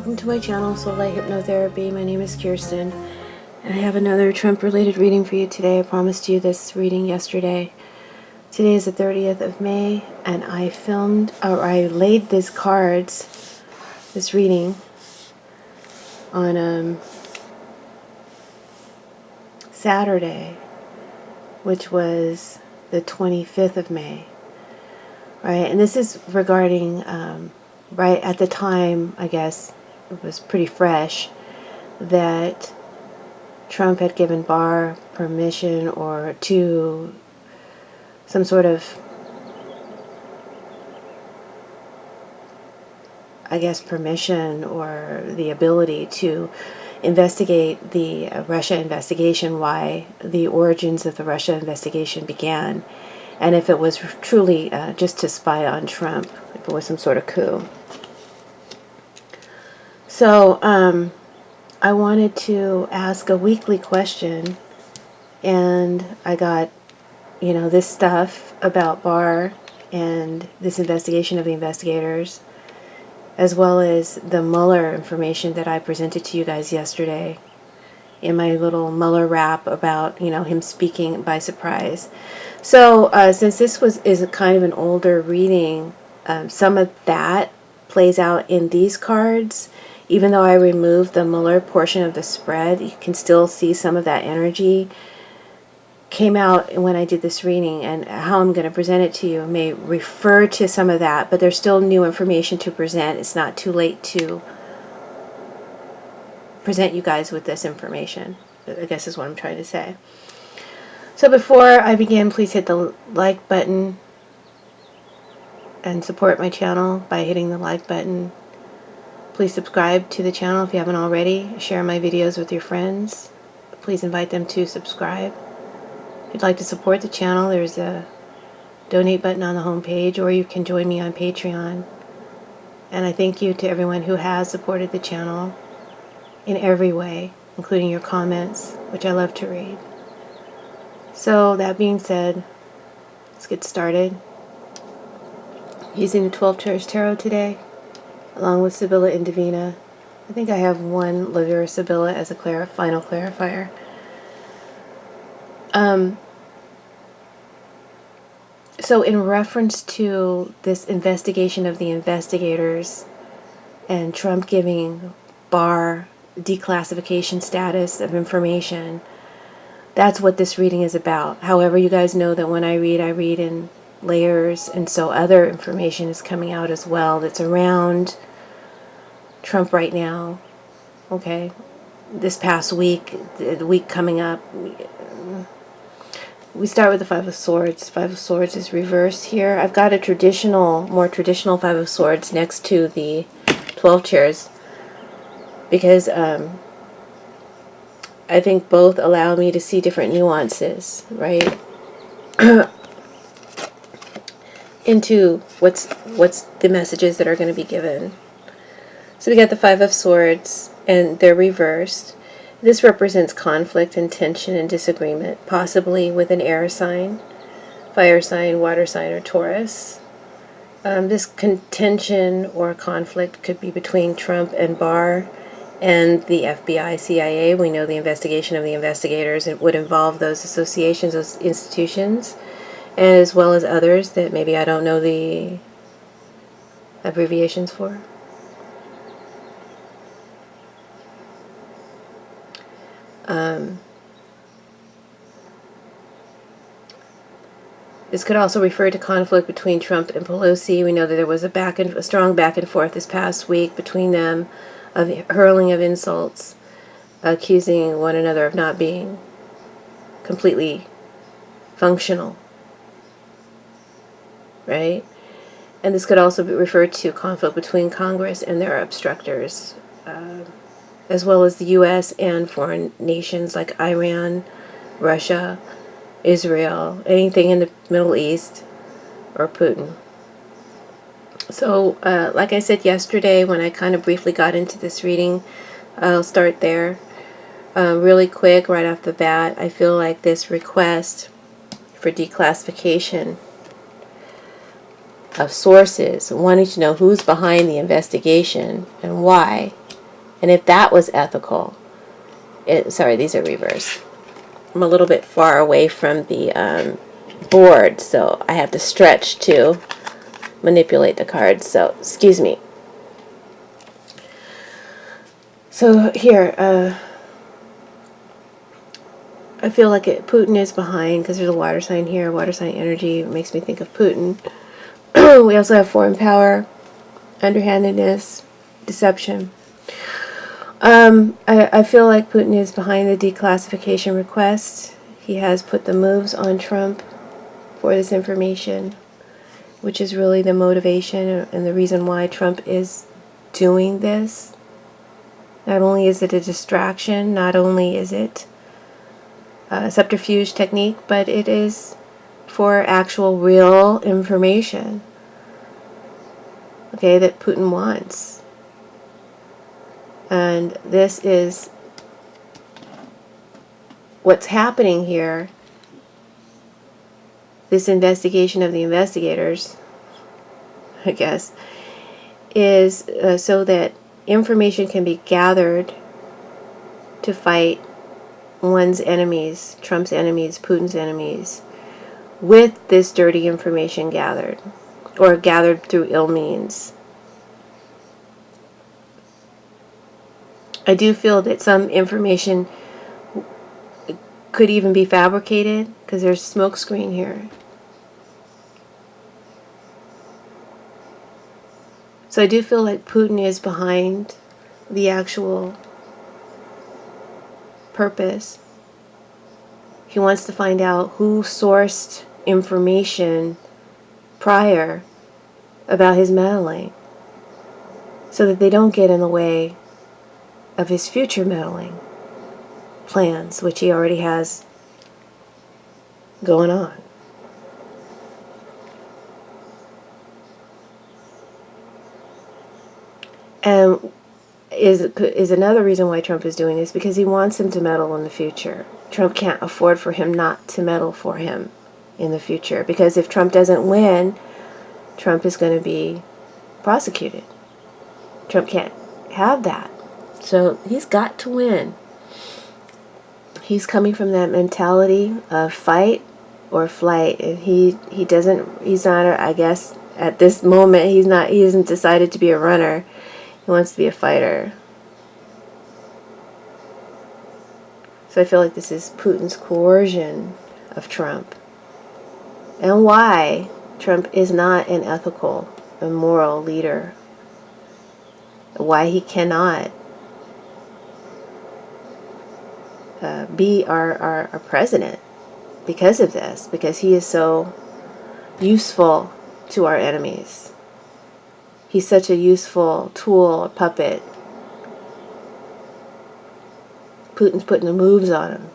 welcome to my channel, Soulight Hypnotherapy. My name is Kirsten, and I have another Trump-related reading for you today. I promised you this reading yesterday. Today is the 30th of May, and I laid these cards, this reading, on Saturday, which was the 25th of May. Right, and this is regarding, right at the time, I guess, it was pretty fresh, that Trump had given Barr permission or to some sort of, I guess, permission or the ability to investigate the Russia investigation, why the origins of the Russia investigation began, and if it was truly just to spy on Trump, if it was some sort of coup. So I wanted to ask a weekly question, and I got, this stuff about Barr and this investigation of the investigators, as well as the Mueller information that I presented to you guys yesterday in my little Mueller rap about, him speaking by surprise. So since this is kind of an older reading, some of that plays out in these cards. Even though I removed the Mueller portion of the spread, you can still see some of that energy came out when I did this reading, and how I'm going to present it to you may refer to some of that, but there's still new information to present. It's not too late to present you guys with this information, I guess is what I'm trying to say. So before I begin, please hit the like button and support my channel by hitting the like button. Please subscribe to the channel if you haven't already. Share my videos with your friends. Please invite them to subscribe. If you'd like to support the channel, there's a donate button on the home page, or you can join me on Patreon. And I thank you to everyone who has supported the channel in every way, including your comments, which I love to read. So that being said, let's get started. Using the 12 Chairs Tarot today, along with Sibilla and Divina. I think I have one Lavira Sibilla as a final clarifier. So in reference to this investigation of the investigators and Trump giving Barr declassification status of information, that's what this reading is about. However, you guys know that when I read in layers, and so other information is coming out as well that's around Trump right now. Okay, this past week, the week coming up, we start with the Five of Swords. Five of Swords is reversed here. I've got a more traditional Five of Swords next to the 12 Chairs because I think both allow me to see different nuances, right? Into what's the messages that are going to be given. So we got the Five of Swords, and they're reversed. This represents conflict and tension and disagreement, possibly with an air sign, fire sign, water sign, or Taurus. This contention or conflict could be between Trump and Barr and the FBI, CIA. We know the investigation of the investigators. It would involve those associations, those institutions, as well as others that maybe I don't know the abbreviations for. This could also refer to conflict between Trump and Pelosi. We know that there was a strong back and forth this past week between them of hurling of insults, accusing one another of not being completely functional, right? And this could also be referred to conflict between Congress and their obstructors, as well as the U.S. and foreign nations like Iran, Russia, Israel, anything in the Middle East, or Putin. So, like I said yesterday when I kind of briefly got into this reading, I'll start there. Really quick, right off the bat, I feel like this request for declassification of sources, wanting to know who's behind the investigation and why, And if that was ethical, sorry, these are reversed. I'm a little bit far away from the board, so I have to stretch to manipulate the cards. So, excuse me. So here, I feel like Putin is behind because there's a water sign here, water sign energy. It makes me think of Putin. We also have foreign power, underhandedness, deception. I feel like Putin is behind the declassification request. He has put the moves on Trump for this information, which is really the motivation and the reason why Trump is doing this. Not only is it a distraction, not only is it a subterfuge technique, but it is for actual real information, okay, that Putin wants. And this is what's happening here. This investigation of the investigators, I guess, is so that information can be gathered to fight one's enemies, Trump's enemies, Putin's enemies, with this dirty information gathered, or gathered through ill means. I do feel that some information could even be fabricated, because there's smoke screen here. So I do feel like Putin is behind the actual purpose. He wants to find out who sourced information prior about his meddling, so that they don't get in the way of his future meddling plans, which he already has going on. And is another reason why Trump is doing this, because he wants him to meddle in the future. Trump can't afford for him not to meddle for him in the future, because if Trump doesn't win, Trump is going to be prosecuted. Trump can't have that. So he's got to win. He's coming from that mentality of fight or flight. And he's not, I guess, at this moment, he hasn't decided to be a runner. He wants to be a fighter. So I feel like this is Putin's coercion of Trump. And why Trump is not an ethical and moral leader. Why he cannot be our president because of this. Because he is so useful to our enemies. He's such a useful tool, a puppet. Putin's putting the moves on him,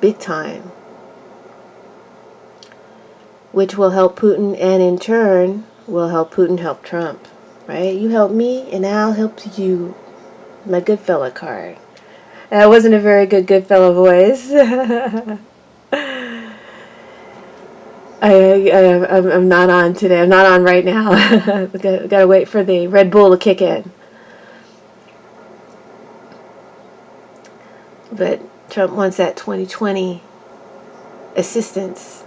big time. Which will help Putin, and in turn will help Putin help Trump. Right? You help me, and I'll help you. My good fella card. That wasn't a very good fella voice. I'm not on today. I'm not on right now. Gotta wait for the Red Bull to kick in. But Trump wants that 2020 assistance.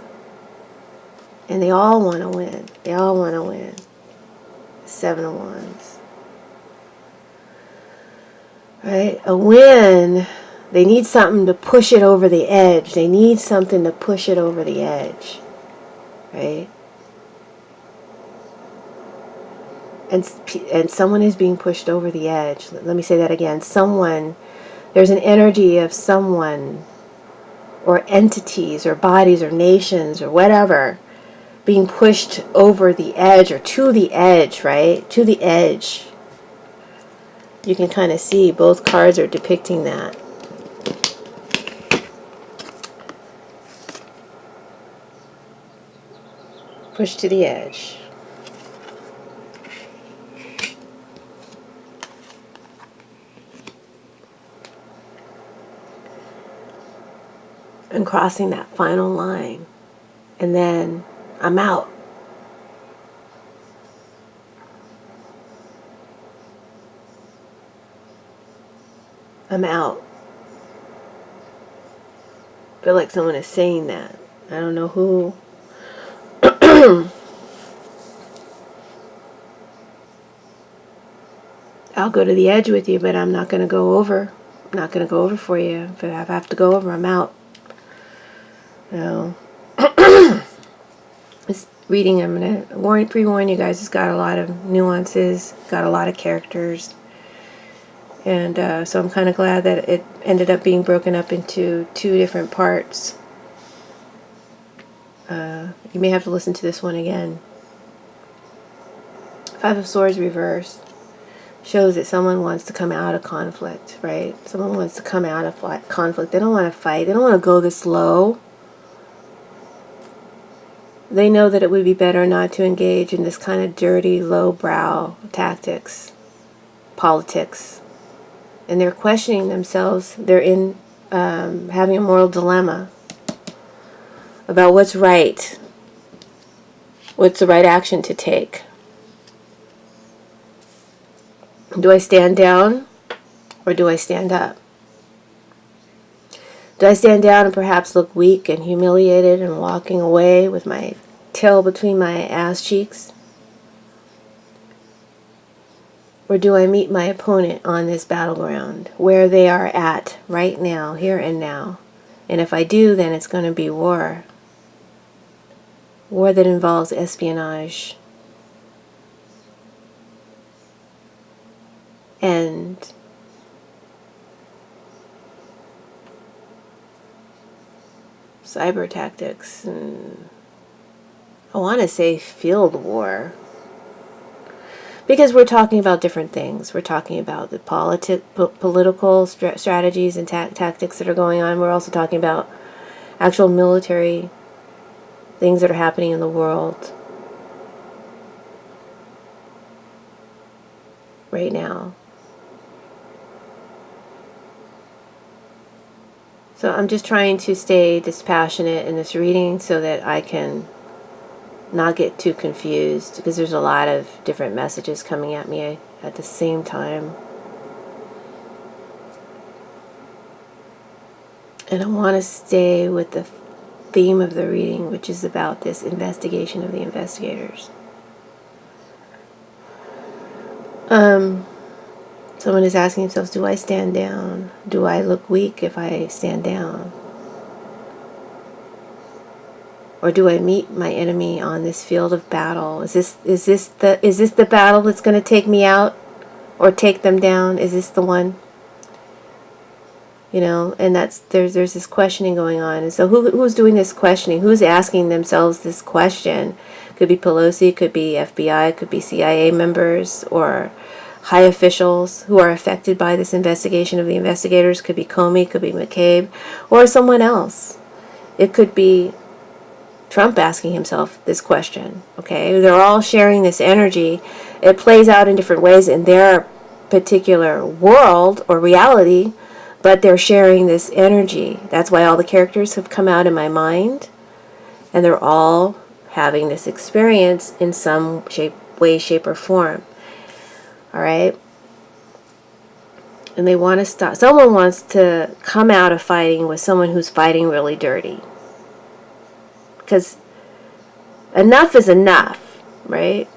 And they all want to win. They all want to win. 7 of Wands. Right? A win. They need something to push it over the edge. They need something to push it over the edge. Right? And someone is being pushed over the edge. Let me say that again. There's an energy of someone or entities or bodies or nations or whatever being pushed over the edge or to the edge, right? To the edge. You can kind of see both cards are depicting that. Push to the edge. And crossing that final line. And then I'm out. I'm out. I feel like someone is saying that. I don't know who. I'll go to the edge with you, but I'm not going to go over. I'm not going to go over for you. If I have to go over, I'm out. You know. This reading, I'm going to pre-warn you guys, it's got a lot of nuances, got a lot of characters. And so I'm kind of glad that it ended up being broken up into 2 different parts. You may have to listen to this one again. 5 of Swords reversed shows that someone wants to come out of conflict, right? Someone wants to come out of conflict. They don't want to fight. They don't want to go this low. They know that it would be better not to engage in this kind of dirty, low-brow tactics, politics. And they're questioning themselves. They're in having a moral dilemma about what's right. What's the right action to take? Do I stand down or do I stand up? Do I stand down and perhaps look weak and humiliated and walking away with my tail between my ass cheeks? Or do I meet my opponent on this battleground where they are at right now, here and now? And if I do, then it's going to be war. War that involves espionage. And cyber tactics, and I want to say field war. Because we're talking about different things. We're talking about the political strategies and tactics that are going on. We're also talking about actual military things that are happening in the world right now. So I'm just trying to stay dispassionate in this reading so that I can not get too confused, because there's a lot of different messages coming at me at the same time. And I want to stay with the theme of the reading, which is about this investigation of the investigators. Someone is asking themselves, do I stand down? Do I look weak if I stand down? Or do I meet my enemy on this field of battle? Is this the battle that's going to take me out or take them down? Is this the one? You know, and there's this questioning going on. And so who's doing this questioning? Who's asking themselves this question? Could be Pelosi, could be FBI, could be CIA members, or high officials who are affected by this investigation of the investigators. Could be Comey, could be McCabe, or someone else. It could be Trump asking himself this question. Okay, they're all sharing this energy. It plays out in different ways in their particular world or reality, but they're sharing this energy. That's why all the characters have come out in my mind, and they're all having this experience in some way, shape, or form. All right? And they want to stop. Someone wants to come out of fighting with someone who's fighting really dirty. Because enough is enough, right?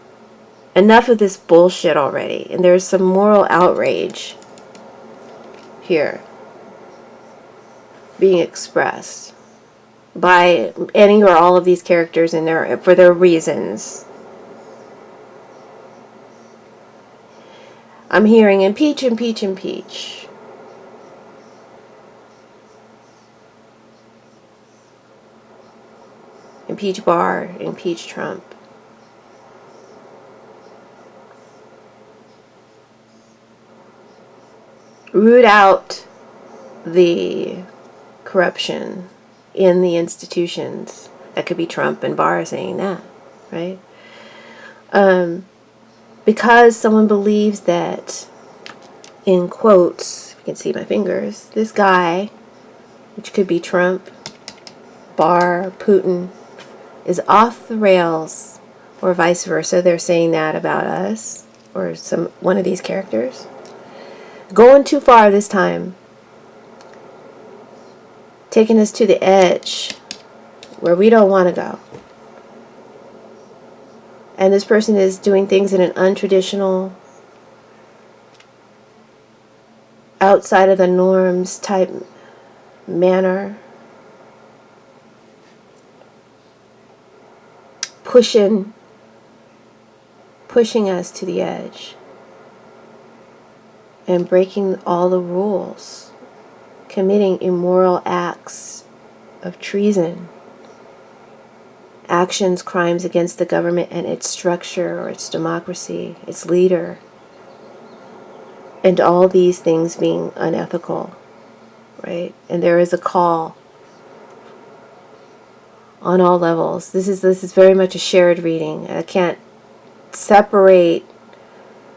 Enough of this bullshit already. And there's some moral outrage here being expressed by any or all of these characters for their reasons. I'm hearing impeach, impeach, impeach. Impeach Barr, impeach Trump. Root out the corruption in the institutions. That could be Trump and Barr saying that, right? Because someone believes that, in quotes, you can see my fingers, this guy, which could be Trump, Barr, Putin, is off the rails, or vice versa. They're saying that about us, or one of these characters. Going too far this time. Taking us to the edge where we don't want to go. And this person is doing things in an untraditional, outside of the norms type manner. Pushing us to the edge. And breaking all the rules. Committing immoral acts of treason. Actions, crimes against the government and its structure or its democracy, its leader. And all these things being unethical, right? And there is a call on all levels. This is very much a shared reading. I can't separate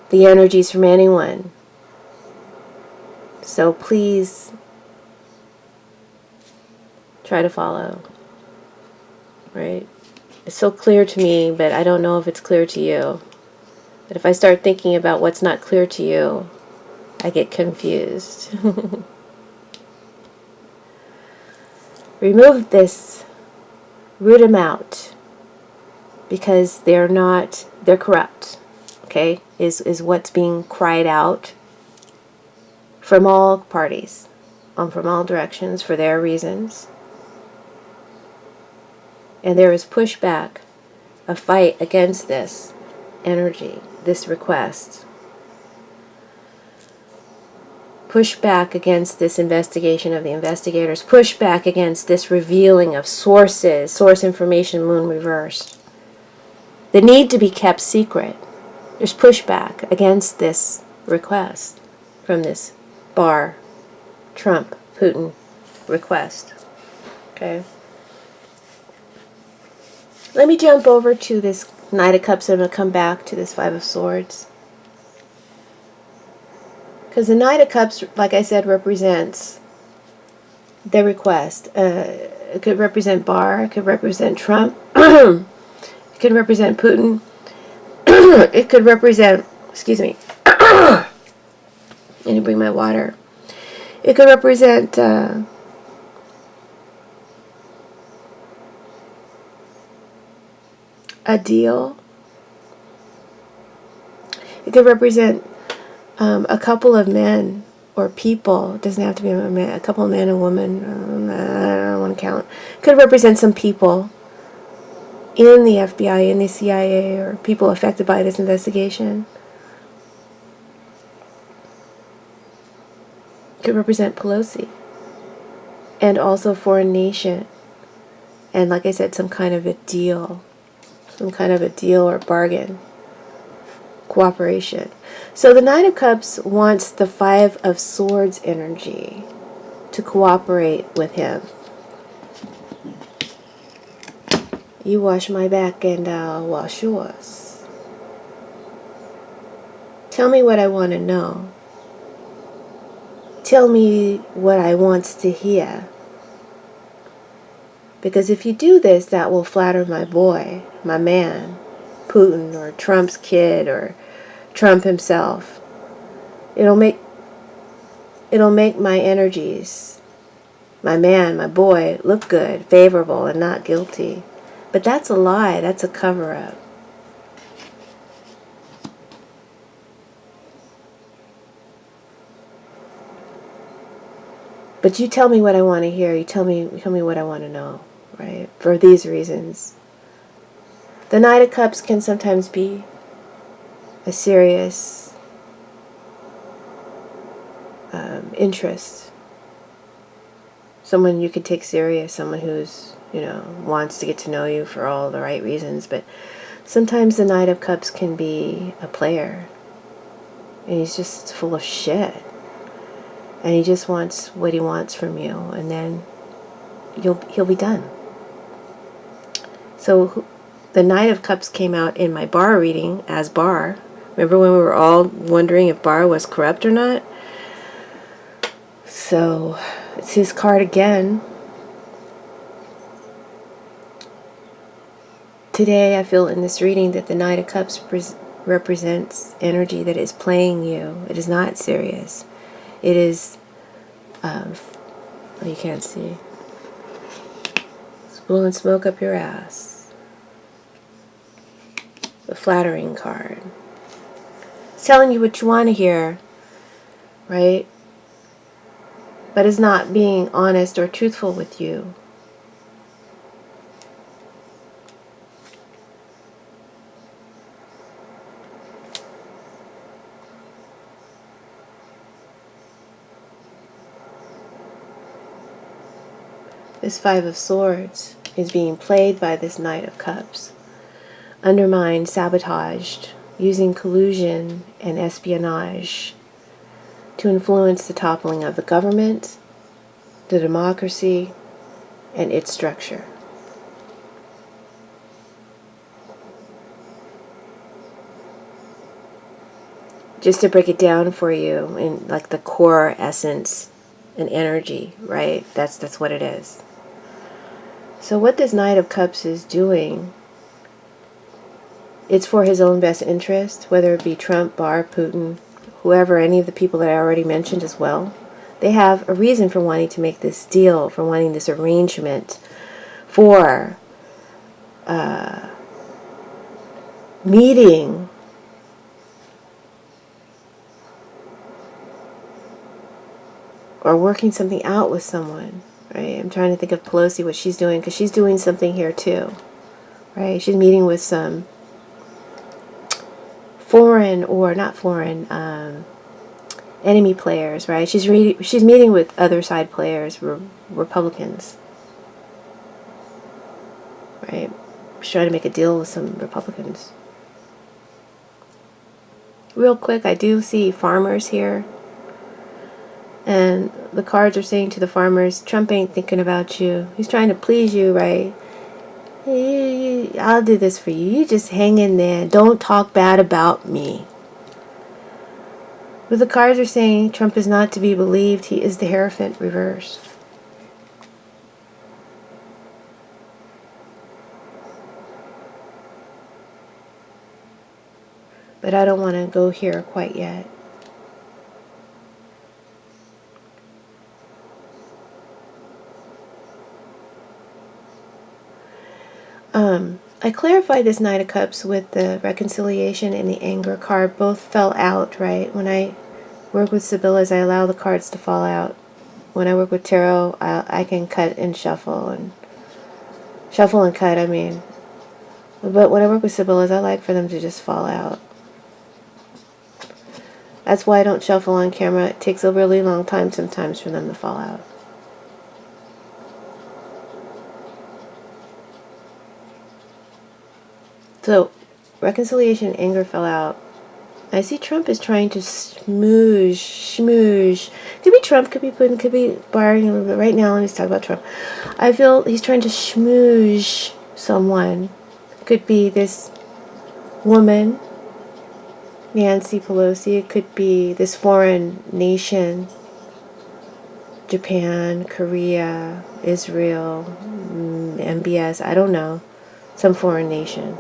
the energies from anyone. So please try to follow, right? It's so clear to me, but I don't know if it's clear to you. But if I start thinking about what's not clear to you, I get confused. Remove this, root them out, because they're corrupt, okay, is what's being cried out from all parties, from all directions, for their reasons. And there is pushback, a fight against this energy, this request. Push back against this investigation of the investigators. Push back against this revealing of sources, source information, moon reverse. That need to be kept secret. There's pushback against this request from this Barr, Trump, Putin request. Okay. Let me jump over to this Knight of Cups and I'm going to come back to this Five of Swords. Because the Knight of Cups, like I said, represents the request. It could represent Barr, it could represent Trump, it could represent Putin, it could represent, excuse me, I need to bring my water. It could represent a deal. It could represent a couple of men or people. It doesn't have to be a man, a couple of men and women. I don't want to count. It could represent some people in the FBI, in the CIA, or people affected by this investigation. It could represent Pelosi. And also foreign nation. And like I said, some kind of a deal. Some kind of a deal or bargain. Cooperation. So the Nine of Cups wants the Five of Swords energy to cooperate with him. You wash my back and I'll wash yours. Tell me what I want to know. Tell me what I want to hear. Because if you do this, that will flatter my boy, my man, Putin, or Trump's kid, or Trump himself. It'll make my energies, my man, my boy, look good, favorable, and not guilty. But that's a lie. That's a cover-up. But you tell me what I want to hear. You tell me what I want to know, right? For these reasons. The Knight of Cups can sometimes be a serious interest. Someone you could take serious, someone who's, wants to get to know you for all the right reasons. But sometimes the Knight of Cups can be a player. And he's just full of shit. And he just wants what he wants from you. And then he'll be done. So the Knight of Cups came out in my Barr reading as Barr. Remember when we were all wondering if Barr was corrupt or not? So it's his card again. Today I feel in this reading that the Knight of Cups represents energy that is playing you. It is not serious. It is, oh, you can't see. It's blowing smoke up your ass. The flattering card. It's telling you what you want to hear, right? But it's not being honest or truthful with you. This Five of Swords is being played by this Knight of Cups. Undermined, sabotaged, using collusion and espionage to influence the toppling of the government, the democracy, and its structure. Just to break it down for you in like the core essence and energy, right? That's what it is. So what this Knight of Cups is doing, it's for his own best interest, whether it be Trump, Barr, Putin, whoever, any of the people that I already mentioned as well. They have a reason for wanting to make this deal, for wanting this arrangement, for meeting or working something out with someone, right? I'm trying to think of Pelosi, what she's doing, because she's doing something here too, right? She's meeting with some foreign, or not foreign, enemy players, right? She's meeting with other side players, Republicans, right? She's trying to make a deal with some Republicans. Real quick, I do see farmers here. And the cards are saying to the farmers, Trump ain't thinking about you. He's trying to please you, right? I'll do this for you. You just hang in there. Don't talk bad about me. But the cards are saying Trump is not to be believed. He is the Hierophant reversed. But I don't want to go here quite yet. I clarified this Knight of Cups with the reconciliation and the anger card. Both fell out, right? When I work with Sibillas, I allow the cards to fall out. When I work with tarot, I can cut and shuffle and cut, I mean. But when I work with Sibillas, I like for them to just fall out. That's why I don't shuffle on camera. It takes a really long time sometimes for them to fall out. So, reconciliation and anger fell out. I see Trump is trying to schmooze. Could be Trump, could be Putin, could be Barr. But right now, let me talk about Trump. I feel he's trying to schmooze someone. Could be this woman, Nancy Pelosi. It could be this foreign nation, Japan, Korea, Israel, MBS. I don't know. Some foreign nation.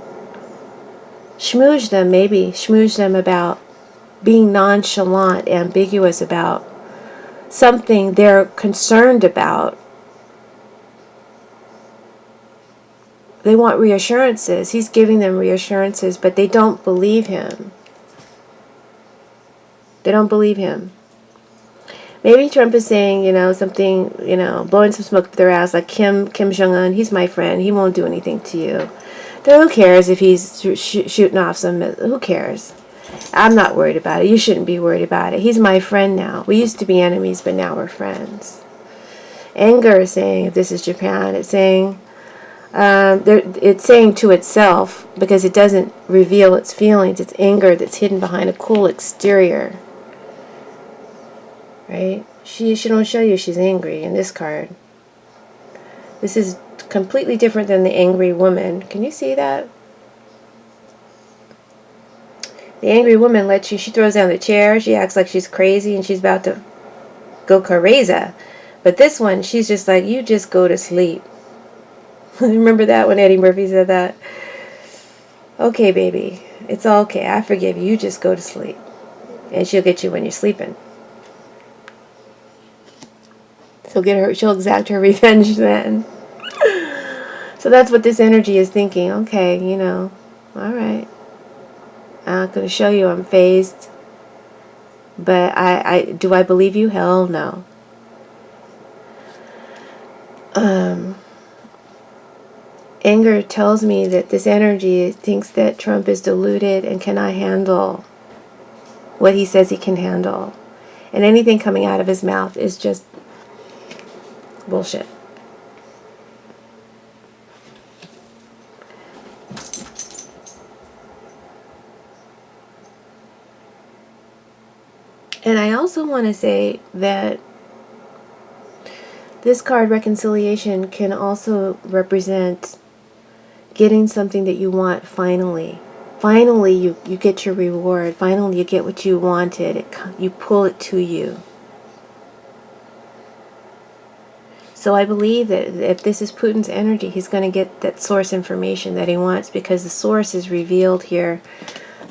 Schmooze them, maybe. Schmooze them about being nonchalant, ambiguous about something they're concerned about. They want reassurances. He's giving them reassurances, but they don't believe him. They don't believe him. Maybe Trump is saying, something, blowing some smoke up their ass, like Kim Jong-un, he's my friend. He won't do anything to you. Who cares if he's shooting off some... Who cares? I'm not worried about it. You shouldn't be worried about it. He's my friend now. We used to be enemies, but now we're friends. Anger is saying, if this is Japan, it's saying... it's saying to itself, because it doesn't reveal its feelings. It's anger that's hidden behind a cool exterior. Right? She don't show you she's angry in this card. This is completely different than the angry woman. Can you see that? The angry woman lets you, she throws down the chair, she acts like she's crazy and she's about to go crazy. But this one, she's just like, you just go to sleep. Remember that when Eddie Murphy said that? Okay, baby, it's all okay. I forgive you. You just go to sleep. And she'll get you when you're sleeping. She'll exact her revenge then. So that's what this energy is thinking. Okay, all right. I'm not going to show you I'm phased. But do I believe you? Hell no. Anger tells me that this energy thinks that Trump is deluded and cannot handle what he says he can handle. And anything coming out of his mouth is just bullshit. And I also want to say that this card, reconciliation, can also represent getting something that you want finally. Finally, you get your reward. Finally, you get what you wanted. You pull it to you. So I believe that if this is Putin's energy, he's going to get that source information that he wants, because the source is revealed here.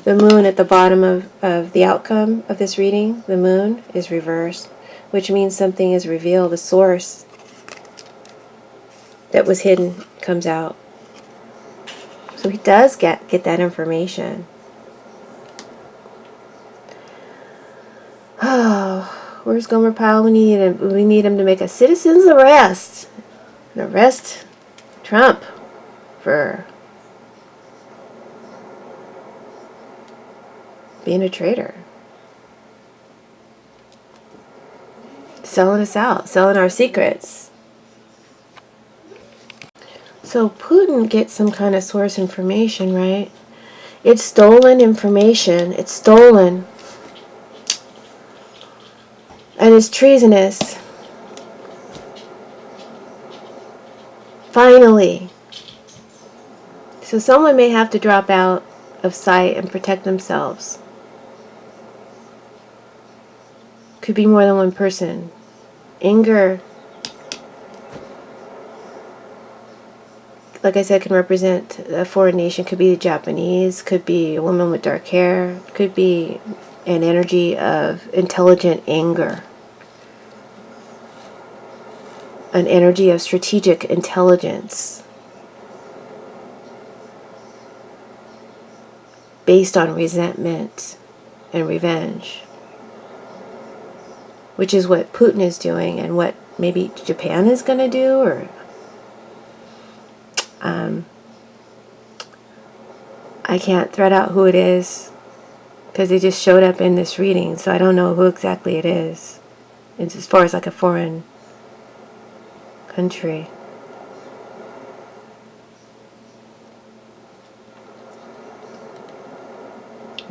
The moon at the bottom of the outcome of this reading, the moon is reversed, which means something is revealed. The source that was hidden comes out. So he does get that information. Oh, where's Gomer Pyle? We need him to make a citizen's arrest. And arrest Trump for being a traitor. Selling us out. Selling our secrets. So Putin gets some kind of source information, right? It's stolen information. It's stolen. And it's treasonous. Finally. So someone may have to drop out of sight and protect themselves. Could be more than one person. Anger, like I said, can represent a foreign nation. Could be Japanese, could be a woman with dark hair, could be an energy of intelligent anger, an energy of strategic intelligence based on resentment and revenge, which is what Putin is doing and what maybe Japan is going to do, or I can't thread out who it is because they just showed up in this reading, so I don't know who exactly it is. It's as far as like a foreign country.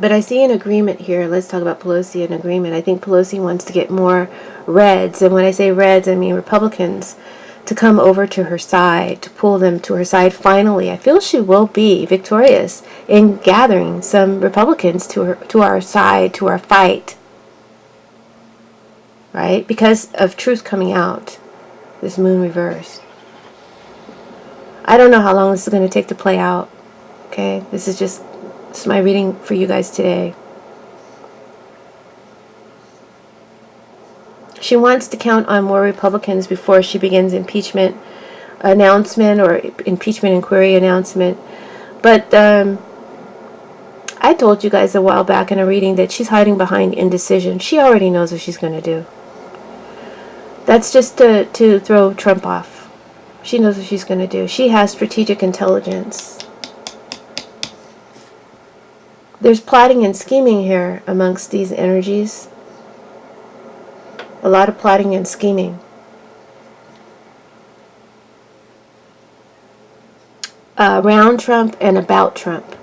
But I see an agreement here. Let's talk about Pelosi, an agreement. I think Pelosi wants to get more Reds, and when I say Reds, I mean Republicans, to come over to her side, to pull them to her side finally. I feel she will be victorious in gathering some Republicans to our side, to our fight. Right? Because of truth coming out. This moon reverse. I don't know how long this is going to take to play out. Okay? This is my reading for you guys today. She wants to count on more Republicans before she begins impeachment announcement or impeachment inquiry announcement. But I told you guys a while back in a reading that she's hiding behind indecision. She already knows what she's going to do. That's just to throw Trump off. She knows what she's going to do. She has strategic intelligence. There's plotting and scheming here amongst these energies. A lot of plotting and scheming. Around Trump and about Trump.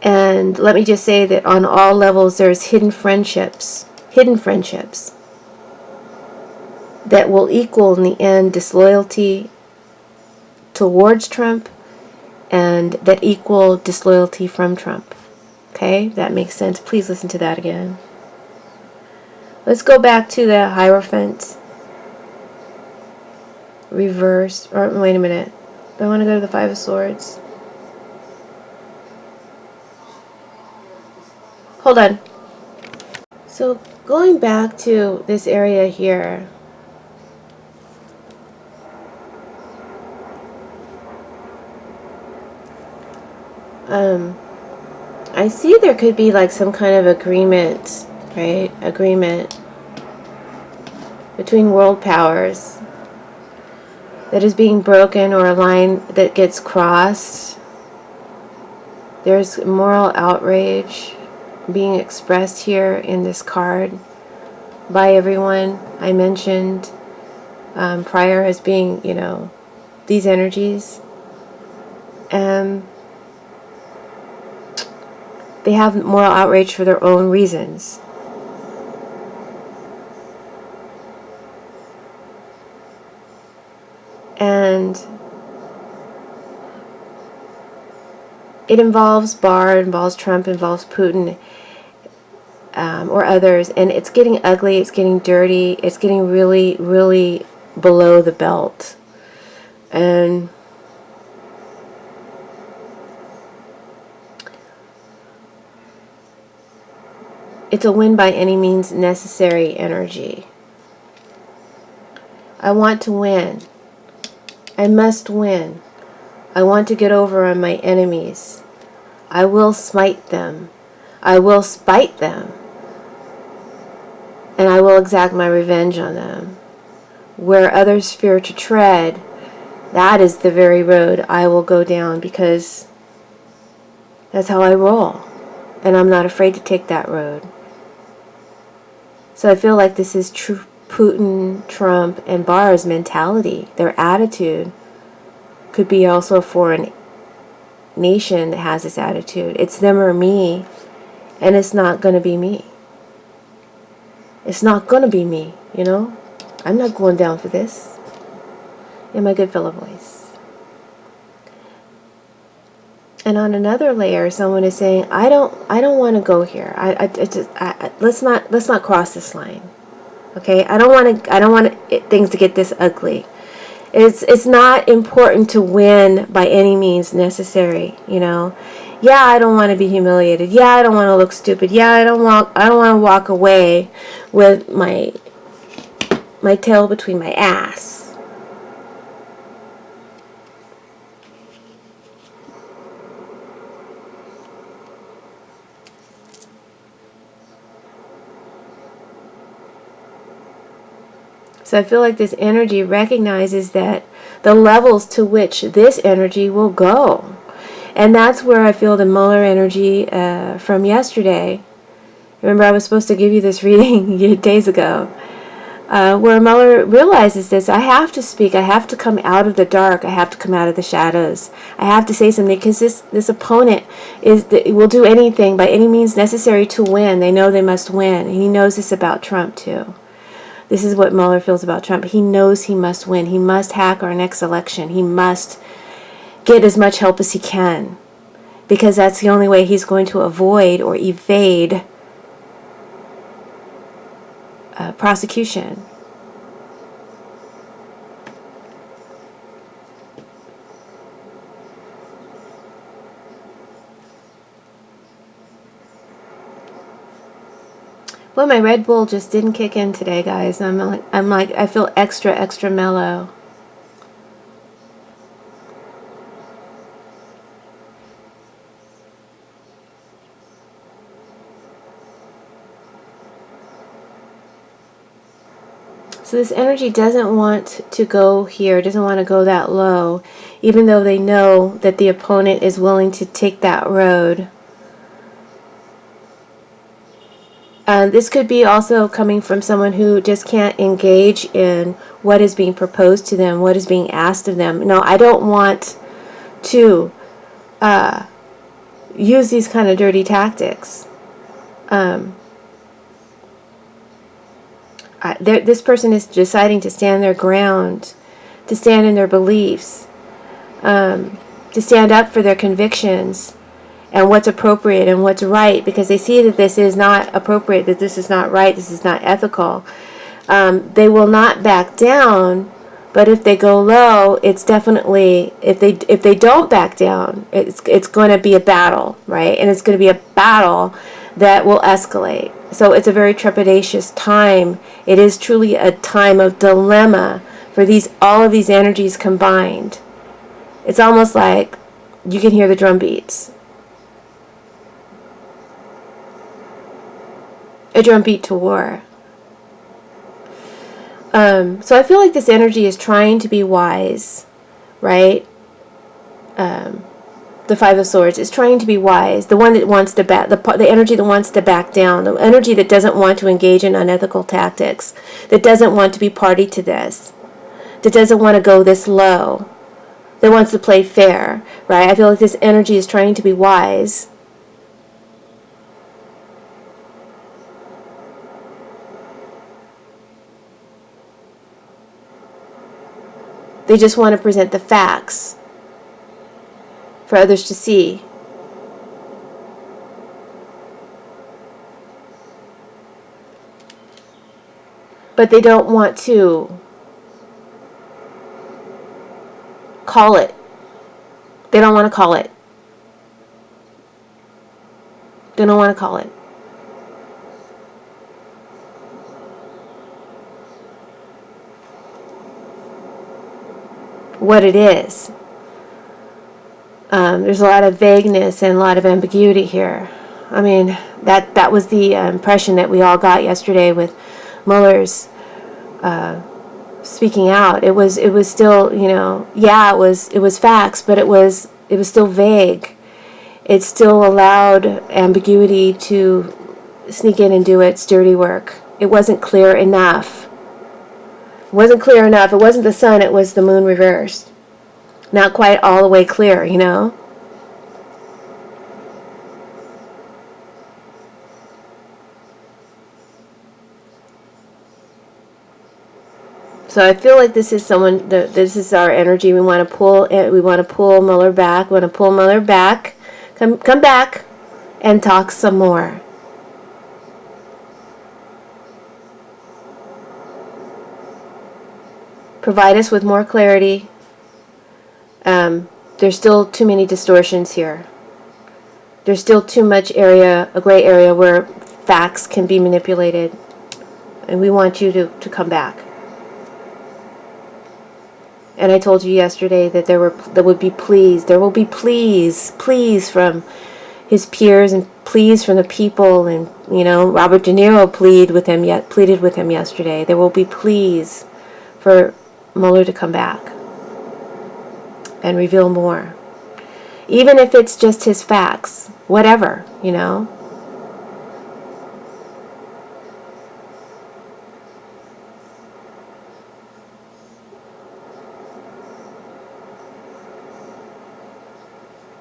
And let me just say that on all levels there's hidden friendships that will equal in the end disloyalty towards Trump and that equal disloyalty from Trump. Okay, that makes sense. Please listen to that again. Let's go back to the Hierophant. Reverse. Or wait a minute. Do I want to go to the Five of Swords? hold on. So going back to this area here, I see there could be like some kind of agreement, right? Agreement between world powers that is being broken, or a line that gets crossed. There's moral outrage being expressed here in this card by everyone I mentioned prior as being, you know, these energies. They have moral outrage for their own reasons. And it involves Barr, involves Trump, involves Putin, or others. And it's getting ugly, it's getting dirty, it's getting really, really below the belt. And it's a win by any means necessary energy. I want to win. I must win. I want to get over on my enemies. I will smite them. I will spite them. And I will exact my revenge on them. Where others fear to tread, that is the very road I will go down, because that's how I roll. And I'm not afraid to take that road. So I feel like this is true Putin, Trump, and Barr's mentality. Their attitude could be also a foreign nation that has this attitude. It's them or me, and it's not going to be me. It's not going to be me, you know? I'm not going down for this. In my good fellow voice. And on another layer, someone is saying, I don't want to go here. Let's not cross this line. Okay? I don't want things to get this ugly. It's not important to win by any means necessary, you know. Yeah, I don't want to be humiliated. Yeah, I don't want to look stupid. Yeah, I don't want to walk away with my tail between my ass. So I feel like this energy recognizes that the levels to which this energy will go. And that's where I feel the Muller energy from yesterday. Remember, I was supposed to give you this reading days ago. Where Muller realizes this. I have to speak. I have to come out of the dark. I have to come out of the shadows. I have to say something, because this opponent will do anything by any means necessary to win. They know they must win. And he knows this about Trump too. This is what Mueller feels about Trump. He knows he must win. He must hack our next election. He must get as much help as he can, because that's the only way he's going to avoid or evade prosecution. Well, my Red Bull just didn't kick in today, guys. I'm like, I feel extra mellow. So this energy doesn't want to go here, doesn't want to go that low, even though they know that the opponent is willing to take that road. This could be also coming from someone who just can't engage in what is being proposed to them, what is being asked of them. No, I don't want to use these kind of dirty tactics. This person is deciding to stand their ground, to stand in their beliefs, to stand up for their convictions and what's appropriate and what's right, because they see that this is not appropriate, that this is not right, this is not ethical. They will not back down, but if they go low, it's definitely, if they don't back down, it's going to be a battle, right? And it's going to be a battle that will escalate. So it's a very trepidatious time. It is truly a time of dilemma for all of these energies combined. It's almost like you can hear the drum beats. A drum beat to war. So I feel like this energy is trying to be wise, right? The Five of Swords is trying to be wise. The one that wants to back, the energy that wants to back down, the energy that doesn't want to engage in unethical tactics, that doesn't want to be party to this, that doesn't want to go this low, that wants to play fair, right? I feel like this energy is trying to be wise. They just want to present the facts for others to see. But they don't want to call it. They don't want to call it. They don't want to call it. What it is. There's a lot of vagueness and a lot of ambiguity here. I mean, that was the impression that we all got yesterday with Mueller's speaking out. It was still, it was facts, but it was still vague. It still allowed ambiguity to sneak in and do its dirty work. It wasn't clear enough. It wasn't clear enough. It wasn't the sun, it was the moon reversed. Not quite all the way clear, So I feel like this is this is our energy. We want to pull Mueller back. We want to pull Mueller back. Come back and talk some more. Provide us with more clarity. There's still too many distortions here. There's still too much area, a gray area where facts can be manipulated. And we want you to come back. And I told you yesterday that there would be pleas. There will be pleas from his peers and pleas from the people. And, Robert De Niro pleaded with him yesterday. There will be pleas for Mueller to come back and reveal more. Even if it's just his facts, whatever,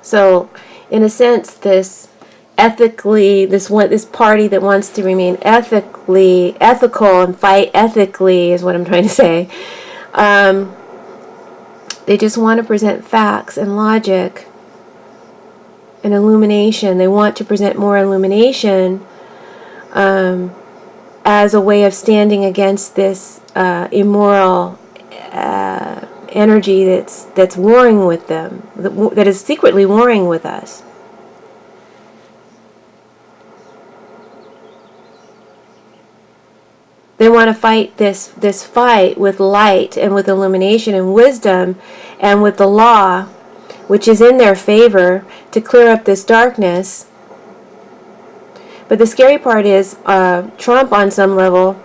So, in a sense, this party that wants to remain ethical and fight ethically is what I'm trying to say. They just want to present facts and logic and illumination. They want to present more illumination as a way of standing against this immoral energy that's warring with them, that is secretly warring with us. They want to fight this fight with light and with illumination and wisdom and with the law, which is in their favor, to clear up this darkness. But the scary part is Trump, on some level,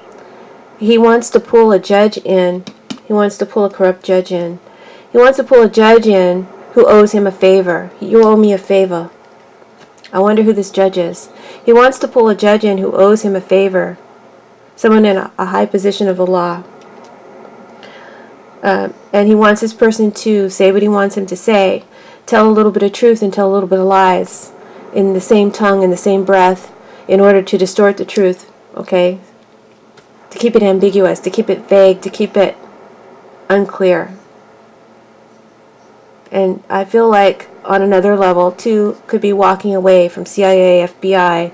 he wants to pull a judge in. He wants to pull a corrupt judge in. He wants to pull a judge in who owes him a favor. You owe me a favor. I wonder who this judge is. He wants to pull a judge in who owes him a favor. Someone in a high position of the law. And he wants this person to say what he wants him to say. Tell a little bit of truth and tell a little bit of lies in the same tongue, in the same breath, in order to distort the truth, okay? To keep it ambiguous, to keep it vague, to keep it unclear. And I feel like on another level, too, could be walking away from CIA, FBI,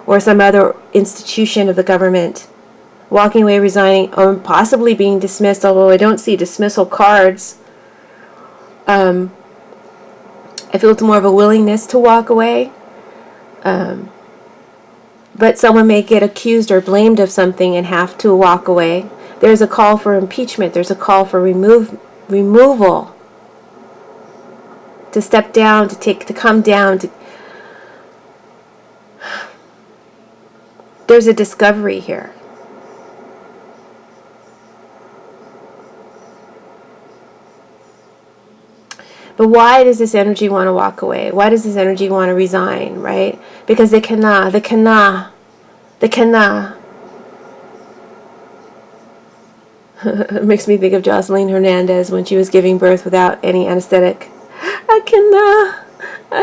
or some other institution of the government. Walking away, resigning, or possibly being dismissed, although I don't see dismissal cards. I feel it's more of a willingness to walk away. But someone may get accused or blamed of something and have to walk away. There's a call for impeachment. There's a call for removal. To step down, to come down. There's a discovery here. But why does this energy want to walk away? Why does this energy want to resign, right? Because they cannot. It makes me think of Jocelyn Hernandez when she was giving birth without any anesthetic. I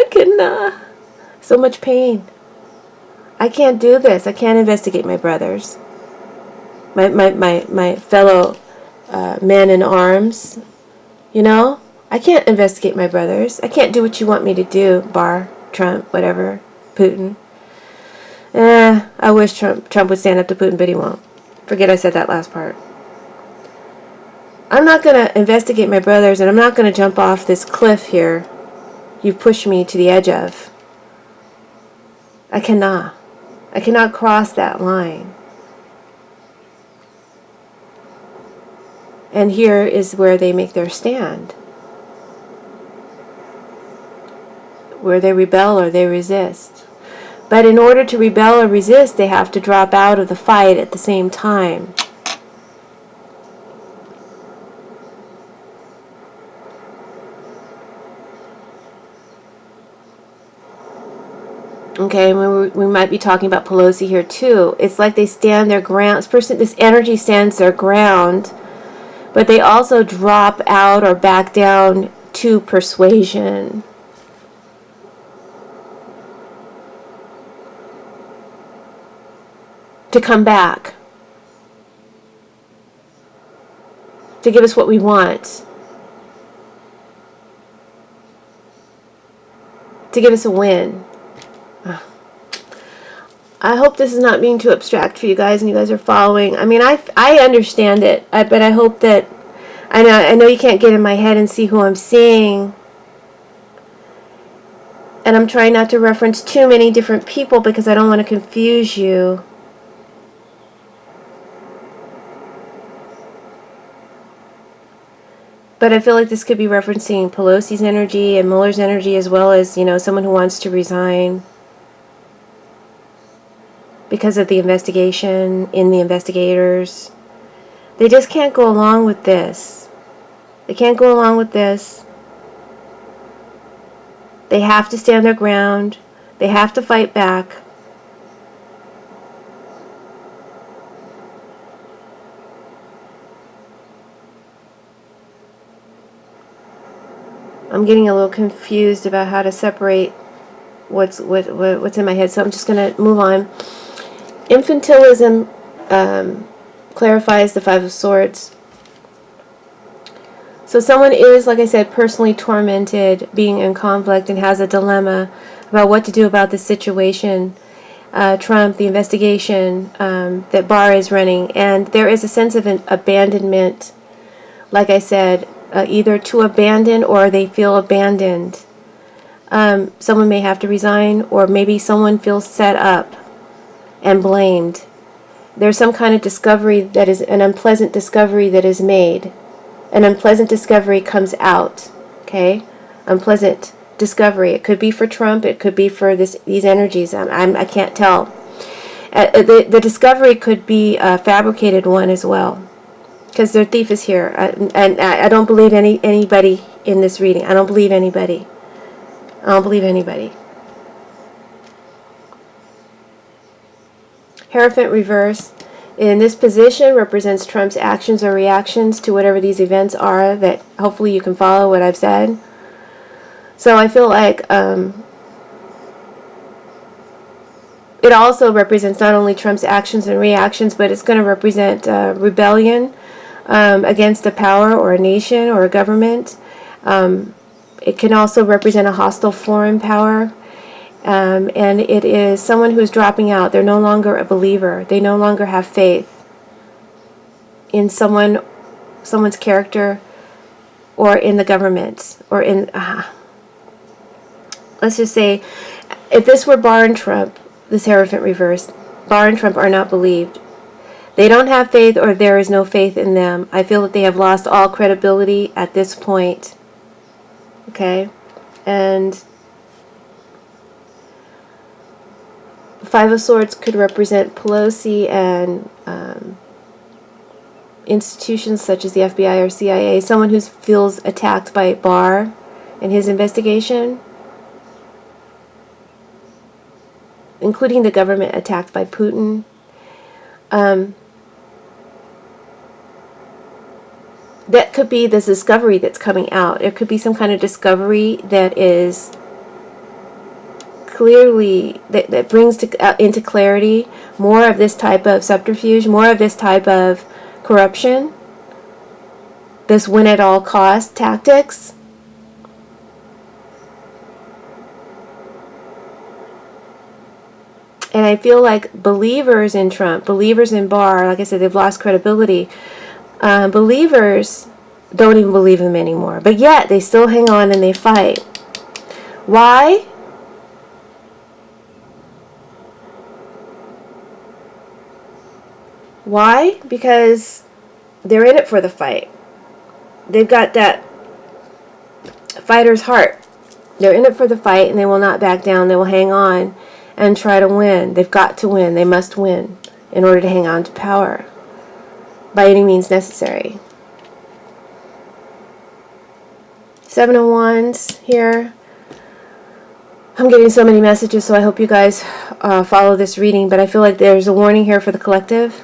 cannot. So much pain. I can't do this. I can't investigate my brothers. My fellow men in arms. You know? I can't investigate my brothers. I can't do what you want me to do, Barr, Trump, whatever, Putin. I wish Trump would stand up to Putin, but he won't. Forget I said that last part. I'm not going to investigate my brothers, and I'm not going to jump off this cliff here you've pushed me to the edge of. I cannot. I cannot cross that line. And here is where they make their stand. Where they rebel or they resist. But in order to rebel or resist, they have to drop out of the fight at the same time. Okay, we might be talking about Pelosi here too. It's like they stand their ground. This energy stands their ground, but they also drop out or back down to persuasion. To come back. To give us what we want. To give us a win. I hope this is not being too abstract for you guys and you guys are following. I mean, I understand it, but I hope that, I know you can't get in my head and see who I'm seeing. And I'm trying not to reference too many different people because I don't want to confuse you. But I feel like this could be referencing Pelosi's energy and Mueller's energy as well as, someone who wants to resign because of the investigation, in the investigators. They just can't go along with this. They can't go along with this. They have to stand their ground. They have to fight back. I'm getting a little confused about how to separate what's in my head, so I'm just going to move on. Infantilism clarifies the Five of Swords. So someone is, like I said, personally tormented, being in conflict, and has a dilemma about what to do about the situation. Trump, the investigation that Barr is running, and there is a sense of an abandonment, like I said, either to abandon or they feel abandoned. Someone may have to resign, or maybe someone feels set up and blamed. There's some kind of discovery that is an unpleasant discovery that is made. An unpleasant discovery comes out. Okay? Unpleasant discovery. It could be for Trump. It could be for these energies. I can't tell. The discovery could be a fabricated one as well. Because their thief is here. And I don't believe anybody in this reading. I don't believe anybody. I don't believe anybody. Hierophant reverse in this position represents Trump's actions or reactions to whatever these events are that hopefully you can follow what I've said. So I feel like it also represents not only Trump's actions and reactions, but it's going to represent rebellion against a power or a nation or a government. It can also represent a hostile foreign power. And it is someone who is dropping out. They're no longer a believer. They no longer have faith in someone's character or in the government or in... let's just say, if this were Barr and Trump, this Hierophant reverse, Barr and Trump are not believed. They don't have faith, or there is no faith in them. I feel that they have lost all credibility at this point. Okay? And Five of Swords could represent Pelosi and institutions such as the FBI or CIA. Someone who feels attacked by Barr in his investigation, including the government attacked by Putin. That could be this discovery that's coming out. It could be some kind of discovery that is clearly, that brings into clarity more of this type of subterfuge, more of this type of corruption, this win at all cost tactics. And I feel like believers in Trump, believers in Barr, like I said, they've lost credibility. Believers don't even believe him anymore. But yet, they still hang on and they fight. Why? Why? Because they're in it for the fight. They've got that fighter's heart. They're in it for the fight, and they will not back down. They will hang on and try to win. They've got to win. They must win in order to hang on to power by any means necessary. Seven of Wands here. I'm getting so many messages, so I hope you guys follow this reading, but I feel like there's a warning here for the collective.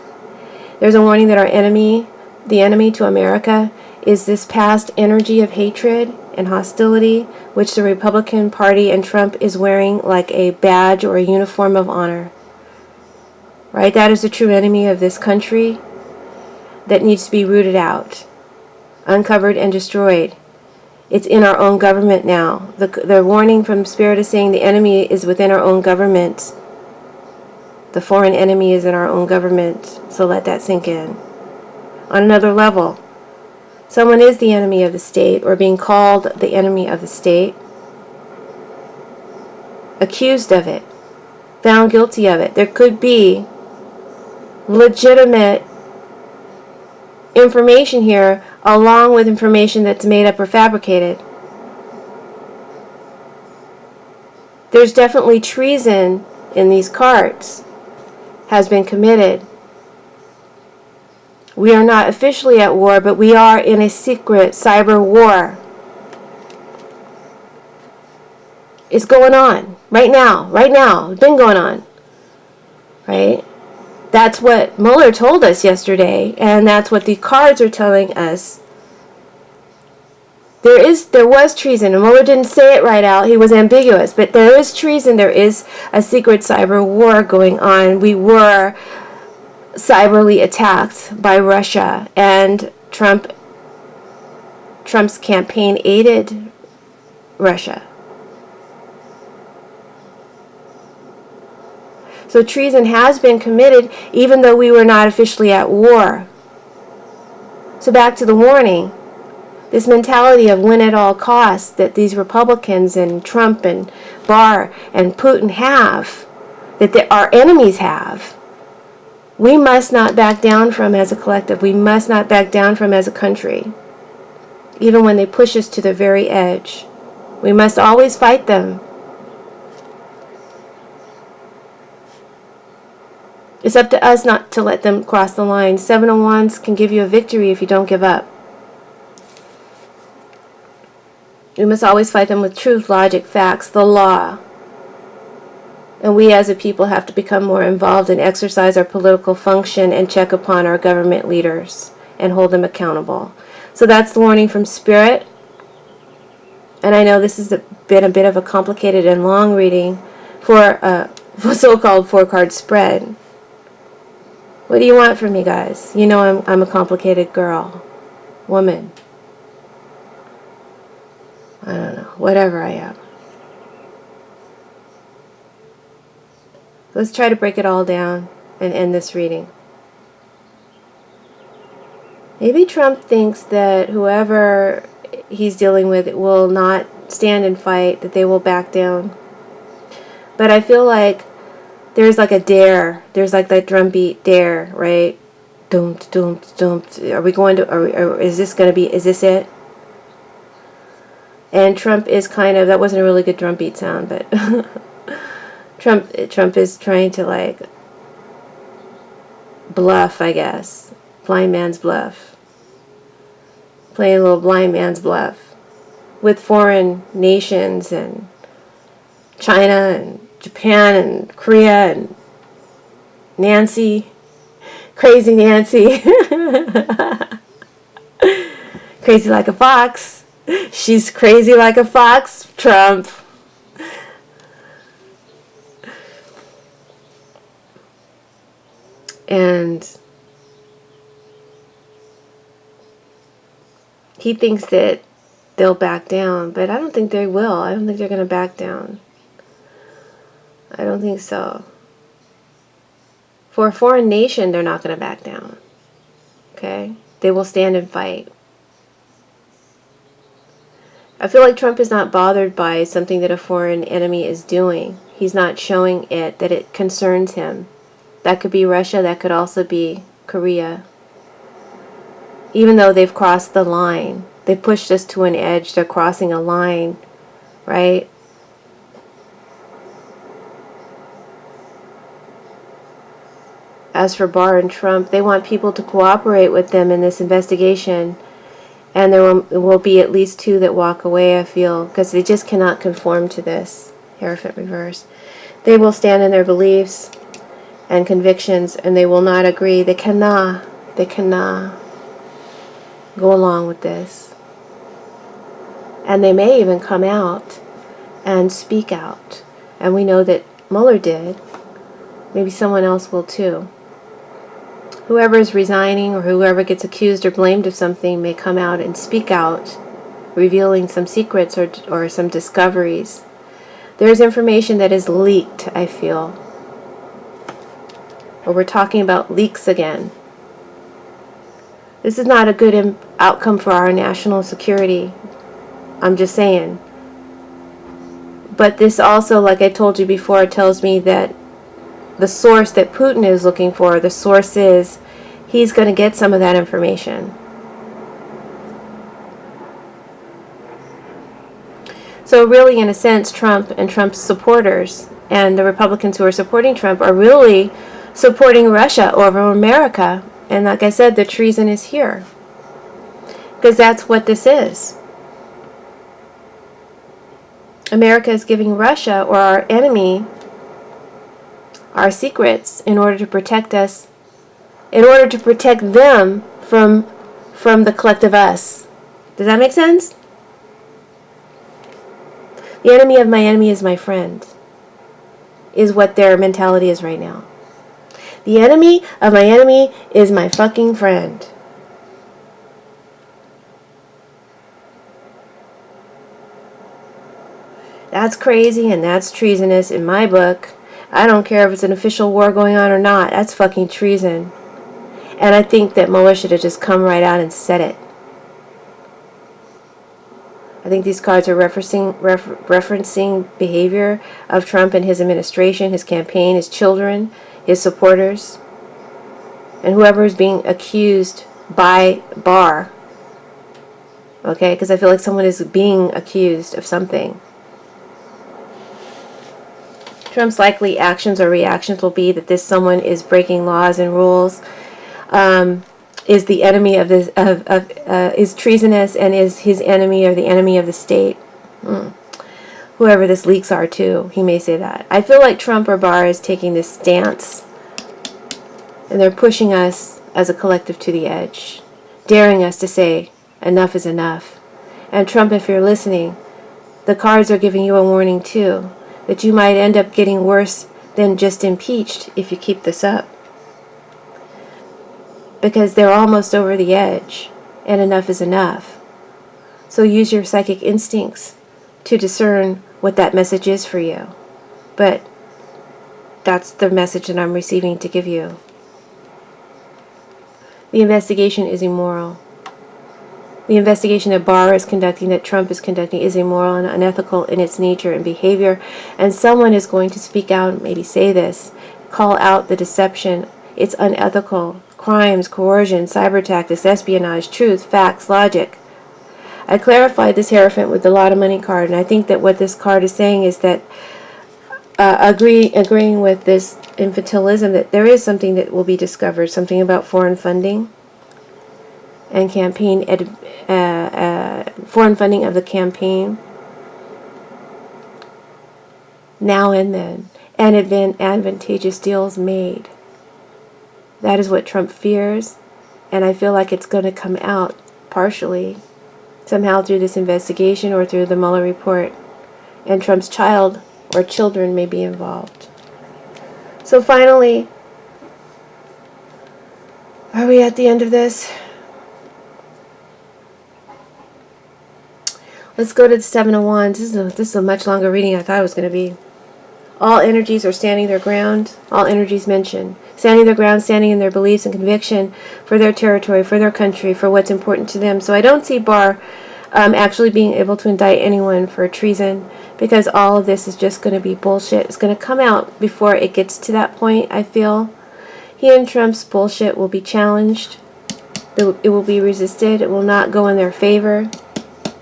There's a warning that our enemy, the enemy to America, is this past energy of hatred and hostility, which the Republican Party and Trump is wearing like a badge or a uniform of honor. Right? That is the true enemy of this country that needs to be rooted out, uncovered, and destroyed. It's in our own government now. The warning from Spirit is saying the enemy is within our own government. The foreign enemy is in our own government. So let that sink in. On another level, someone is the enemy of the state, or being called the enemy of the state, accused of it, found guilty of it. There could be legitimate information here, along with information that's made up or fabricated. There's definitely treason in these cards, has been committed. We are not officially at war, but we are in a secret cyber war. It's going on right now. It's been going on. Right? That's what Mueller told us yesterday, and that's what the cards are telling us. There was treason, and Mueller didn't say it right out. He was ambiguous, but there is treason. There is a secret cyber war going on. We were cyberly attacked by Russia, and Trump's campaign aided Russia. So treason has been committed, even though we were not officially at war. So back to the warning. This mentality of win at all costs that these Republicans and Trump and Barr and Putin have, that our enemies have, we must not back down from as a collective. We must not back down from as a country. Even when they push us to the very edge. We must always fight them. It's up to us not to let them cross the line. Seven of Wands can give you a victory if you don't give up. We must always fight them with truth, logic, facts, the law. And we as a people have to become more involved and exercise our political function and check upon our government leaders and hold them accountable. So that's the warning from Spirit. And I know this has been a bit of a complicated and long reading for a so-called 4-card spread. What do you want from me, guys? You know I'm a complicated girl, woman. I don't know, whatever I am. Let's try to break it all down and end this reading. Maybe Trump thinks that whoever he's dealing with will not stand and fight, that they will back down. But I feel like there's like a dare. There's like that drum beat dare, right? Doom, doom, doom. Are we going to, is this going to be, is this it? And Trump is kind of, that wasn't a really good drum beat sound, but Trump is trying to like bluff, I guess. Blind man's bluff. Playing a little blind man's bluff with foreign nations and China and Japan and Korea and Nancy. Crazy Nancy. Crazy like a fox. She's crazy like a fox, Trump. And he thinks that they'll back down, but I don't think they will. I don't think they're going to back down. I don't think so. For a foreign nation, they're not going to back down. Okay? They will stand and fight. I feel like Trump is not bothered by something that a foreign enemy is doing. He's not showing it, that it concerns him. That could be Russia, that could also be Korea. Even though they've crossed the line, they pushed us to an edge, they're crossing a line, right? As for Barr and Trump, they want people to cooperate with them in this investigation. And there will be at least 2 that walk away, I feel, because they just cannot conform to this. Hierophant reverse. They will stand in their beliefs and convictions, and they will not agree. They cannot go along with this. And they may even come out and speak out. And we know that Mueller did. Maybe someone else will too. Whoever is resigning or whoever gets accused or blamed of something may come out and speak out, revealing some secrets or some discoveries. There's information that is leaked, I feel. Or we're talking about leaks again. This is not a good outcome for our national security. I'm just saying. But this also, like I told you before, tells me that the source that Putin is looking for, the source is, he's going to get some of that information. So really, in a sense, Trump and Trump's supporters and the Republicans who are supporting Trump are really supporting Russia over America. And like I said, the treason is here. Because that's what this is. America is giving Russia, or our enemy, our secrets in order to protect us, in order to protect them from the collective us. Does that make sense? The enemy of my enemy is my friend, is what their mentality is right now. The enemy of my enemy is my fucking friend. That's crazy and that's treasonous in my book. I don't care if it's an official war going on or not. That's fucking treason. And I think that Mueller should have just come right out and said it. I think these cards are referencing behavior of Trump and his administration, his campaign, his children, his supporters, and whoever is being accused by Barr. Okay? Because I feel like someone is being accused of something. Trump's likely actions or reactions will be that this someone is breaking laws and rules, is the enemy of this, is treasonous, and is his enemy or the enemy of the state. Whoever this leaks are too, he may say that. I feel like Trump or Barr is taking this stance, and they're pushing us as a collective to the edge, daring us to say enough is enough. And Trump, if you're listening, the cards are giving you a warning too, that you might end up getting worse than just impeached if you keep this up. Because they're almost over the edge, and enough is enough. So use your psychic instincts to discern what that message is for you. But that's the message that I'm receiving to give you. The investigation is immoral. The investigation that Barr is conducting, that Trump is conducting, is immoral and unethical in its nature and behavior. And someone is going to speak out, maybe say this, call out the deception. It's unethical. Crimes, coercion, cyber tactics, espionage, truth, facts, logic. I clarified this Hierophant with the lot of money card, and I think that what this card is saying is that agreeing with this infantilism, that there is something that will be discovered, something about foreign funding and foreign funding of the campaign now and then, and advantageous deals made. That is what Trump fears, and I feel like it's going to come out partially somehow through this investigation or through the Mueller report, and Trump's child or children may be involved. So finally, are we at the end of this? Let's go to the Seven of Wands. This is a much longer reading than I thought it was going to be. All energies are standing their ground. All energies mentioned. Standing their ground, standing in their beliefs and conviction for their territory, for their country, for what's important to them. So I don't see Barr actually being able to indict anyone for treason, because all of this is just going to be bullshit. It's going to come out before it gets to that point, I feel. He and Trump's bullshit will be challenged. It will be resisted. It will not go in their favor.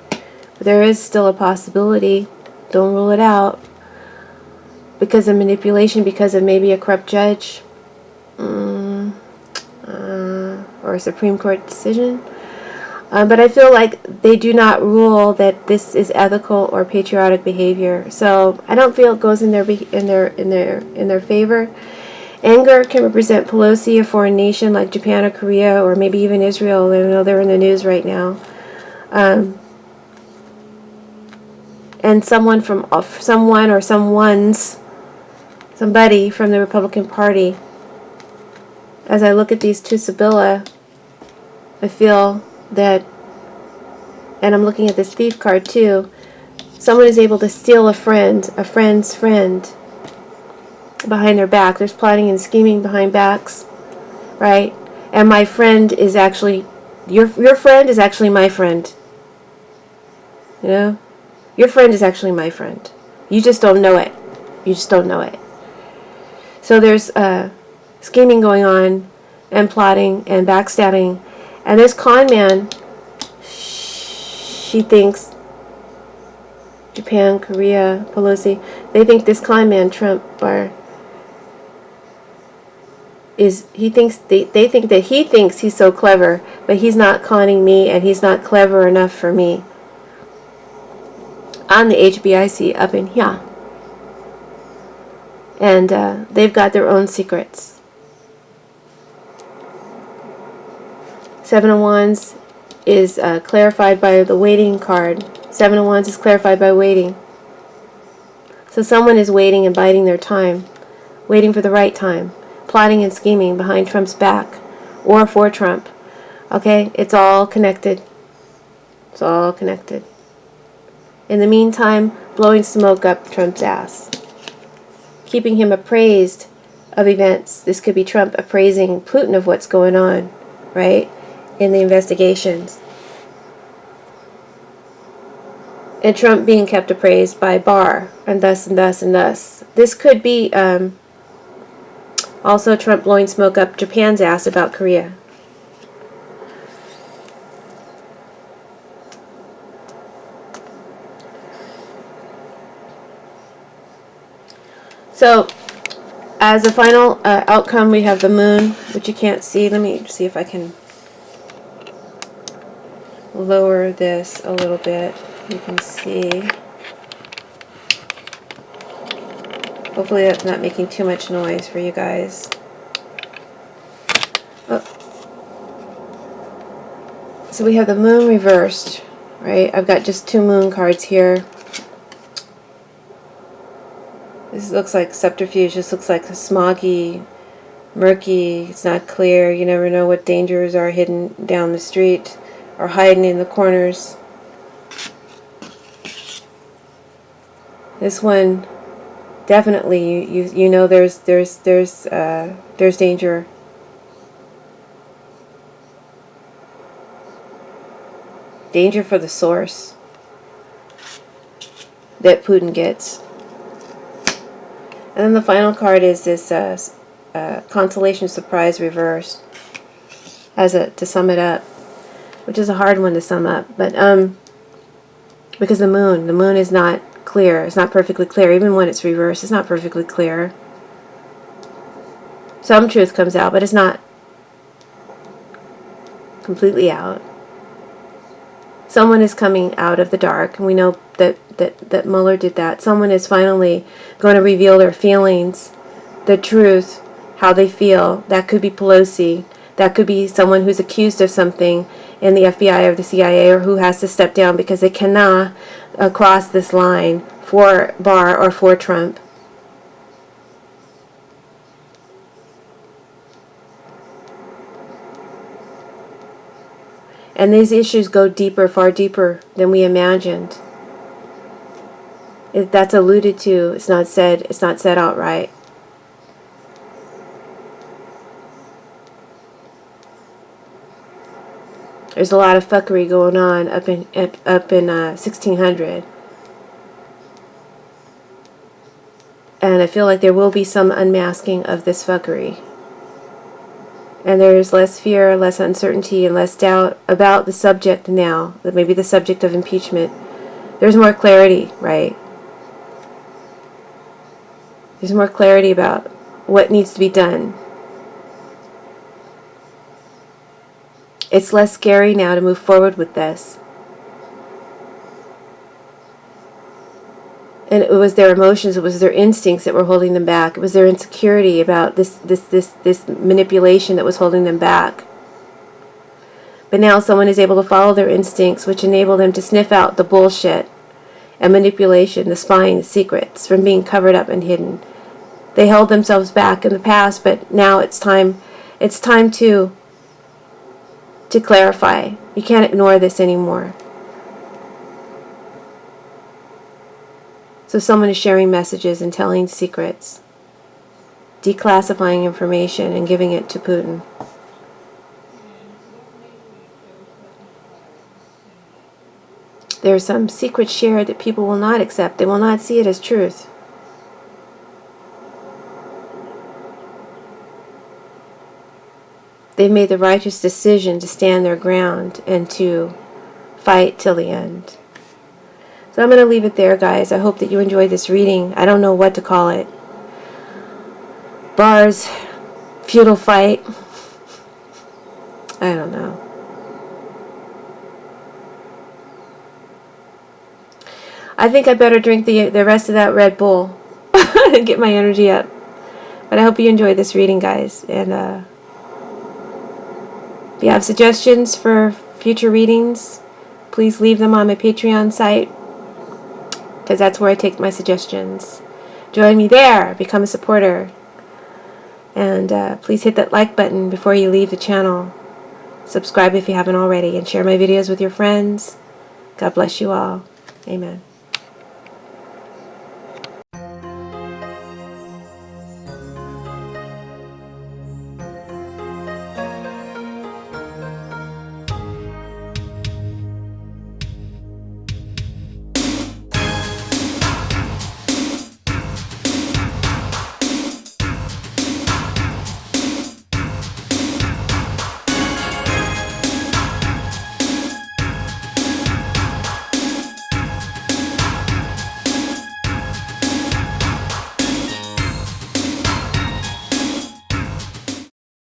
But there is still a possibility. Don't rule it out. Because of manipulation, because of maybe a corrupt judge, or a Supreme Court decision. But I feel like they do not rule that this is ethical or patriotic behavior. So I don't feel it goes in their favor. Anger can represent Pelosi, a foreign nation like Japan or Korea, or maybe even Israel. I know they're in the news right now. And somebody from the Republican Party. As I look at these two Sibilla, I feel that, and I'm looking at this thief card too, someone is able to steal a friend's friend behind their back. There's plotting and scheming behind backs, right? And my friend is actually, your friend is actually my friend. You know? Your friend is actually my friend. You just don't know it. You just don't know it. So there's scheming going on, and plotting, and backstabbing. And this con man, she thinks, Japan, Korea, Pelosi, they think this con man, Trump, Barr, they think that he thinks he's so clever, but he's not conning me, and he's not clever enough for me. On the HBIC up in here. And they've got their own secrets. Seven of Wands is clarified by the waiting card. Seven of Wands is clarified by waiting. So someone is waiting and biding their time, waiting for the right time, plotting and scheming behind Trump's back or for Trump. Okay, it's all connected. It's all connected. In the meantime, blowing smoke up Trump's ass. Keeping him appraised of events. This could be Trump appraising Putin of what's going on, right, in the investigations. And Trump being kept appraised by Barr, and thus and thus and thus. This could be also Trump blowing smoke up Japan's ass about Korea. So, as a final outcome, we have the moon, which you can't see. Let me see if I can lower this a little bit. You can see. Hopefully that's not making too much noise for you guys. Oh. So we have the moon reversed, right? I've got just two moon cards here. This looks like subterfuge. This looks like a smoggy, murky. It's not clear. You never know what dangers are hidden down the street or hiding in the corners. This one, definitely, you know there's danger. danger for the source that Putin gets. And then the final card is this consolation surprise reversed, to sum it up, which is a hard one to sum up, but because the moon is not clear. It's not perfectly clear. Even when it's reversed, it's not perfectly clear. Some truth comes out, but it's not completely out. Someone is coming out of the dark, and we know that Mueller did that. Someone is finally going to reveal their feelings, the truth, how they feel. That could be Pelosi. That could be someone who's accused of something in the FBI or the CIA, or who has to step down because they cannot cross this line for Barr or for Trump. And these issues go deeper, far deeper than we imagined. That's alluded to. It's not said outright. There's a lot of fuckery going on up in 1600. And I feel like there will be some unmasking of this fuckery. And there's less fear, less uncertainty, and less doubt about the subject now, maybe the subject of impeachment. There's more clarity, right? There's more clarity about what needs to be done. It's less scary now to move forward with this. And it was their emotions, it was their instincts that were holding them back. It was their insecurity about this manipulation that was holding them back. But now someone is able to follow their instincts, which enable them to sniff out the bullshit and manipulation, the spying, the secrets from being covered up and hidden. They held themselves back in the past, but now it's time to clarify. You can't ignore this anymore. So someone is sharing messages and telling secrets, declassifying information and giving it to Putin. There are some secrets shared that people will not accept. They will not see it as truth. They've made the righteous decision to stand their ground and to fight till the end. So I'm going to leave it there, guys. I hope that you enjoyed this reading. I don't know what to call it. Barr's feudal fight. I don't know. I think I better drink the rest of that Red Bull and get my energy up. But I hope you enjoyed this reading, guys. And if you have suggestions for future readings, please leave them on my Patreon site, because that's where I take my suggestions. Join me there. Become a supporter. And please hit that like button before you leave the channel. Subscribe if you haven't already. And share my videos with your friends. God bless you all. Amen.